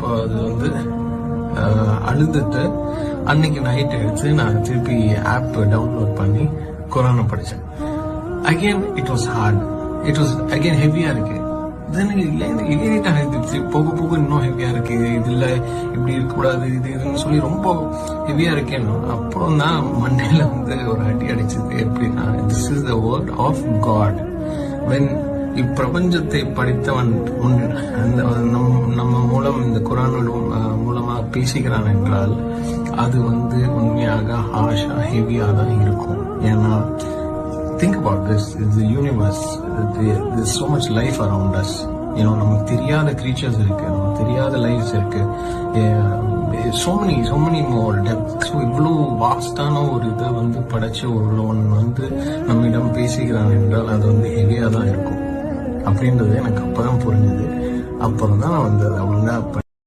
அப்போ அது வந்து அழுதுட்டு அன்னைக்கு நைட் எடுத்து நான் திருப்பி ஆப் டவுன்லோட் பண்ணி குரானை படித்தேன். Again it was hard, it was again ஹெவியா இருக்கு. இரிட்டேட் ஆகிடுச்சு, போக போக இன்னும் ஹெவியா இருக்கு, இதுல இப்படி இருக்கக்கூடாது, இதுன்னு சொல்லி ரொம்ப ஹெவியா இருக்கேன்னு. அப்புறம் தான் மண்டையில வந்து ஒரு அடி அடிச்சது. எப்படின்னா, this is the word of God. When இப்பிரபஞ்சத்தை படித்தவன் நம்ம மூலம் இந்த குரானோட மூலமா பேசுகிறான் என்றால் அது வந்து உண்மையாக ஹாஷா ஹெவியா தான் இருக்கும். ஏன்னா think about this, it's the universe, there's so much life around us, நமக்கு தெரியாத creatures இருக்கு, நமக்கு தெரியாத lives இருக்கு, so many more depth. So இவ்வளோ வாஸ்டான ஒரு இதை வந்து படைச்சு ஒருவன் வந்து நம்மிடம் பேசுகிறான் என்றால் அது வந்து ஹெவியா தான் இருக்கும் அப்படின்றது எனக்கு அப்பதான் புரிஞ்சுது. அப்புறம் தான் வந்து அதை ஒழுங்கா